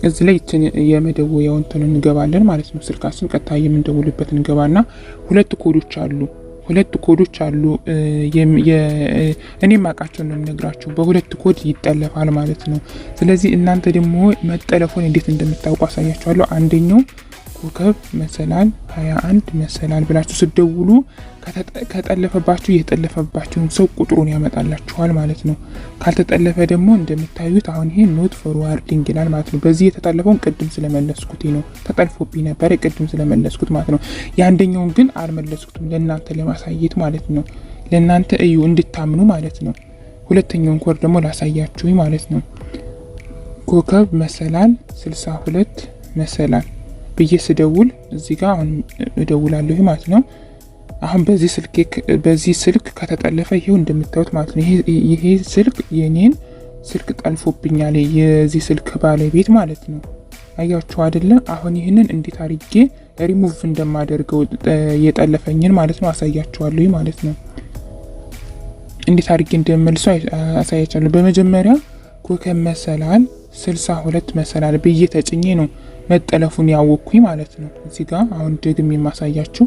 እዚህ ላይ የመደወያው እንትን እንገባለን ማለት ነው። ስልካችን ቀጥታ የምንደውልበት እንገባና ሁለት ኮዶች አሉ። እኔ ማቃቸው ነው የምነግራችሁ። በሁለት ኮድ ይጠለፋል ማለት ነው። ስለዚህ እናንተ ደግሞ መጠለፉን እንዴት እንደምታውቁ አሳያችኋለሁ። አንደኛው ኮከብ መሰላል 21 መሰላል ብላችሁ ስትደውሉ ከጠለፈባችሁ የጠለፈባችሁን ሰው ቁጥሩን ያመጣላችኋል ማለት ነው። ካልተጠለፈ ደግሞ እንደምታዩት አሁን ይሄ ኖት ፎርዋርዲንግ ይላል ማለት ነው። በዚህ የተጠለፈውን ቅድም ስለመለስኩት ነው። ተጠልፎብኝ ነበር ቅድም ስለመለስኩት ማለት ነው። የአንደኛውን ግን አልመለስኩትም ለእናንተ ለማሳየት ማለት ነው። ለእናንተ እዩ እንድታምኑ ማለት ነው። ሁለተኛውን ኮድ ደግሞ ላሳያችሁ ማለት ነው። ኮከብ መሰላል 62 መሰላል ብዬ ስደውል እዚህ ጋር አሁን እደውላለሁ ማለት ነው። አሁን በዚህ ስልክ ከተጠለፈ ይሄው እንደምታዩት ማለት ነው። ይሄ ስልክ የኔን ስልክ ጠልፎብኛል፣ የዚህ ስልክ ባለቤት ማለት ነው። አያችሁ አይደለ? አሁን ይህንን እንዴት አድርጌ ሪሙቭ እንደማደርገው የጠለፈኝን ማለት ነው አሳያችኋለሁ ማለት ነው። እንዴት አድርጌ እንደምመልሰው አሳያችኋለሁ። በመጀመሪያ ኮከብ መሰላል 62 መሰላል ብዬ ተጭኜ ነው መጠለፉን ያወቅኩኝ ማለት ነው። እዚህ ጋር አሁን ደግሜ የማሳያችሁ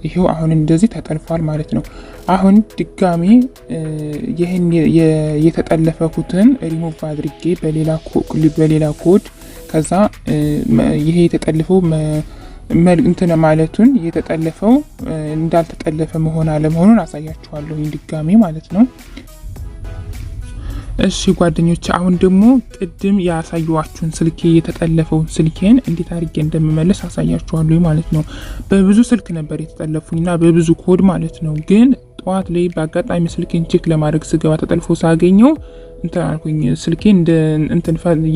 ይሄው አሁን እንደዚህ ተጠልፏል ማለት ነው። አሁን ድጋሜ ይሄን የተጠለፈኩትን ሪሙቭ አድርጌ በሌላ ኮድ ከዛ ይሄ የተጠለፈው እንትን ማለቱን የተጠለፈው እንዳልተጠለፈ መሆን አለመሆኑን አሳያችኋለሁ ድጋሜ ማለት ነው። እሺ ጓደኞች አሁን ደግሞ ቅድም ያሳየዋችሁን ስልኬ የተጠለፈውን ስልኬን እንዴት አድርጌ እንደምመለስ አሳያችኋለሁ ማለት ነው። በብዙ ስልክ ነበር የተጠለፉኝና በብዙ ኮድ ማለት ነው። ግን ጠዋት ላይ በአጋጣሚ ስልኬን ቼክ ለማድረግ ስገባ ተጠልፎ ሳገኘው እንትን አልኩኝ። ስልኬን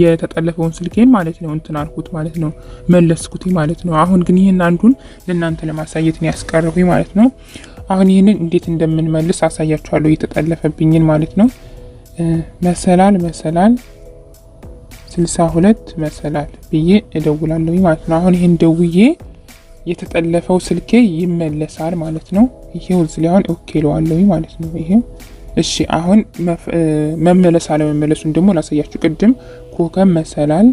የተጠለፈውን ስልኬን ማለት ነው እንትን አልኩት ማለት ነው፣ መለስኩት ማለት ነው። አሁን ግን ይሄን አንዱን ለእናንተ ለማሳየት ነው ያስቀረሁኝ ማለት ነው። አሁን ይሄንን እንዴት እንደምንመልስ አሳያችኋለሁ የተጠለፈብኝን ማለት ነው። መሰላል 62 መሰላል ብዬ እደውላለሁ ማለት ነው። አሁን ይሄን ደውዬ የተጠለፈው ስልኬ ይመለሳል ማለት ነው። ይሄው እዚህ ላይ አሁን ኦኬ ለዋለሁ ማለት ነው። ይሄው እሺ። አሁን መመለስ አለመመለሱን ደግሞ ላሳያችሁ። ቅድም ኮከብ መሰላል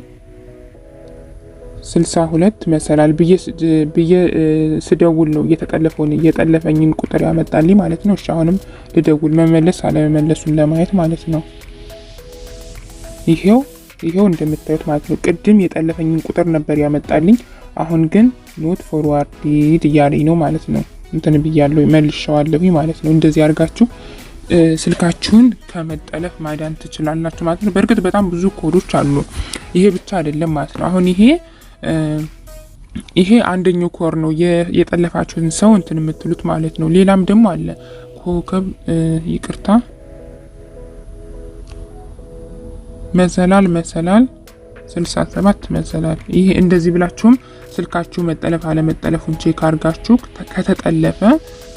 62 መሰላል ብዬ ስደውል ነው የጠለፈኝን ቁጥር ያመጣልኝ ማለት ነው። እሺ አሁንም ልደውል መመለስ አለመመለሱን ለማየት ማለት ነው። ይሄው እንደምታዩት ማለት ነው። ቅድም የጠለፈኝን ቁጥር ነበር ያመጣልኝ። አሁን ግን ኖት ፎርዋርድድ እያለኝ ነው ማለት ነው። እንትን ብያለሁ መልሼዋለሁ ማለት ነው። እንደዚህ አድርጋችሁ ስልካችሁን ከመጠለፍ ማዳን ትችላላችሁ ማለት ነው። በእርግጥ በጣም ብዙ ኮዶች አሉ። ይሄ ብቻ አይደለም ማለት ነው። አሁን ይሄ አንደኛው ኮር ነው የጠለፋችሁን ሰው እንትን የምትሉት ማለት ነው። ሌላም ደግሞ አለ ኮከብ ይቅርታ መሰላል 67 መሰላል። ይሄ እንደዚህ ብላችሁም ስልካችሁ መጠለፍ አለመጠለፉን ቼክ አድርጋችሁ ከተጠለፈ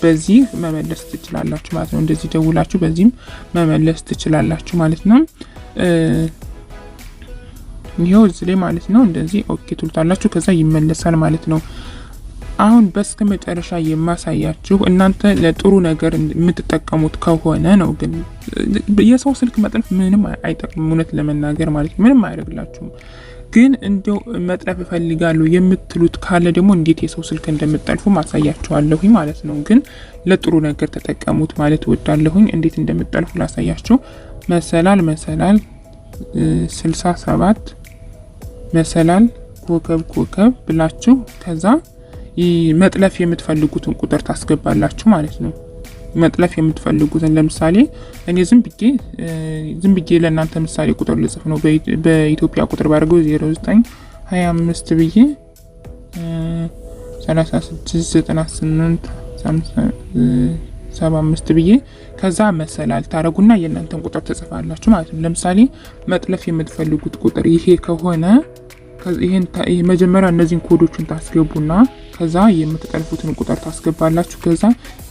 በዚህ መመለስ ትችላላችሁ ማለት ነው። እንደዚህ ደውላችሁ በዚህም መመለስ ትችላላችሁ ማለት ነው። ይሄው እዚህ ላይ ማለት ነው። እንደዚህ ኦኬ ትሉታላችሁ፣ ከዛ ይመለሳል ማለት ነው። አሁን በስከ መጨረሻ የማሳያችሁ እናንተ ለጥሩ ነገር የምትጠቀሙት ከሆነ ነው። ግን የሰው ስልክ መጥለፍ ምንም አይጠቅምም፣ እውነት ለመናገር ማለት ነው። ምንም አያደርግላችሁም። ግን እንደው መጥለፍ እፈልጋለሁ የምትሉት ካለ ደግሞ እንዴት የሰው ስልክ እንደምትጠልፉ ማሳያችኋለሁ ማለት ነው። ግን ለጥሩ ነገር ተጠቀሙት ማለት እወዳለሁኝ። እንዴት እንደምትጠልፉ ላሳያችሁ። መሰላል 67 መሰላል ኮከብ ብላችሁ ከዛ መጥለፍ የምትፈልጉትን ቁጥር ታስገባላችሁ ማለት ነው። መጥለፍ የምትፈልጉትን ለምሳሌ እኔ ዝም ብዬ ለእናንተ ምሳሌ ቁጥር ልጽፍ ነው። በኢትዮጵያ ቁጥር ባደርገው 0925 ብዬ 369875 ብዬ ከዛ መሰላል ታረጉና የእናንተን ቁጥር ትጽፋላችሁ ማለት ነው። ለምሳሌ መጥለፍ የምትፈልጉት ቁጥር ይሄ ከሆነ ይሄን መጀመሪያ እነዚህን ኮዶችን ታስገቡና ከዛ የምትጠልፉትን ቁጥር ታስገባላችሁ። ከዛ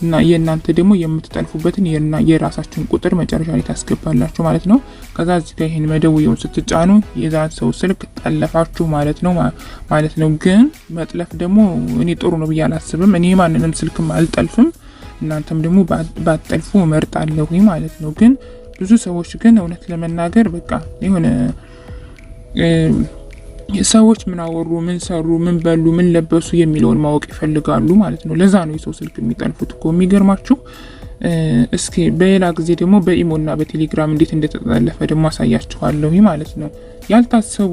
እና የእናንተ ደግሞ የምትጠልፉበትን የራሳችሁን ቁጥር መጨረሻ ላይ ታስገባላችሁ ማለት ነው። ከዛ እዚህ ጋር ይሄን መደወያውን ስትጫኑ የዛን ሰው ስልክ ጠለፋችሁ ማለት ነው። ግን መጥለፍ ደግሞ እኔ ጥሩ ነው ብዬ አላስብም። እኔ ማንንም ስልክም አልጠልፍም። እናንተም ደግሞ ባትጠልፉ እመርጣለሁ ማለት ነው። ግን ብዙ ሰዎች ግን እውነት ለመናገር በቃ ሰዎች ምን አወሩ፣ ምን ሰሩ፣ ምን በሉ፣ ምን ለበሱ የሚለውን ማወቅ ይፈልጋሉ ማለት ነው። ለዛ ነው የሰው ስልክ የሚጠልፉት እኮ። የሚገርማችሁ እስኪ በሌላ ጊዜ ደግሞ በኢሞና በቴሌግራም እንዴት እንደተጠለፈ ደግሞ አሳያችኋለሁ ማለት ነው። ያልታሰቡ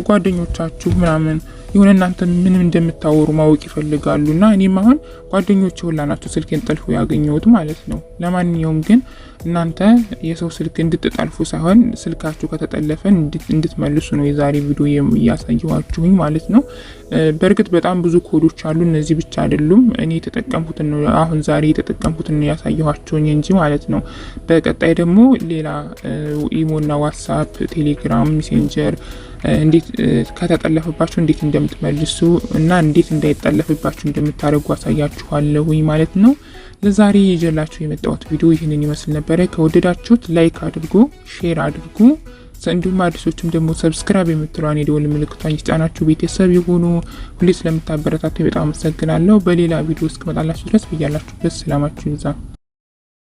ጓደኞቻችሁ ምናምን የሆነ እናንተ ምንም እንደምታወሩ ማወቅ ይፈልጋሉና እኔም አሁን ጓደኞቼ ሁላ ናቸው ስልኬን ጠልፎ ያገኘሁት ማለት ነው። ለማንኛውም ግን እናንተ የሰው ስልክ እንድትጠልፉ ሳይሆን ስልካችሁ ከተጠለፈ እንድትመልሱ ነው የዛሬ ቪዲዮ ያሳየኋችሁኝ ማለት ነው። በእርግጥ በጣም ብዙ ኮዶች አሉ፣ እነዚህ ብቻ አይደሉም። እኔ የተጠቀምኩትን ነው አሁን ዛሬ የተጠቀምኩትን ነው ያሳየኋችሁኝ እንጂ ማለት ነው። በቀጣይ ደግሞ ሌላ ኢሞና ዋትስአፕ፣ ቴሌግራም፣ ሜሴንጀር እንዴት ከተጠለፈባችሁ እንዴት እንደምትመልሱ እና እንዴት እንዳይጠለፍባችሁ እንደምታደርጉ አሳያችኋለሁ ማለት ነው። ለዛሬ ይዤላችሁ የመጣሁት ቪዲዮ ይህንን ይመስል ነበረ። ከወደዳችሁት ላይክ አድርጉ፣ ሼር አድርጉ። እንዲሁም አዲሶችም ደግሞ ሰብስክራይብ የምትለዋን የደወል ምልክቷን ይጫናችሁ ቤተሰብ የሆኑ ሁሌ ስለምታበረታቱ በጣም አመሰግናለሁ። በሌላ ቪዲዮ እስክመጣላችሁ ድረስ በያላችሁበት ሰላማችሁ ይብዛ።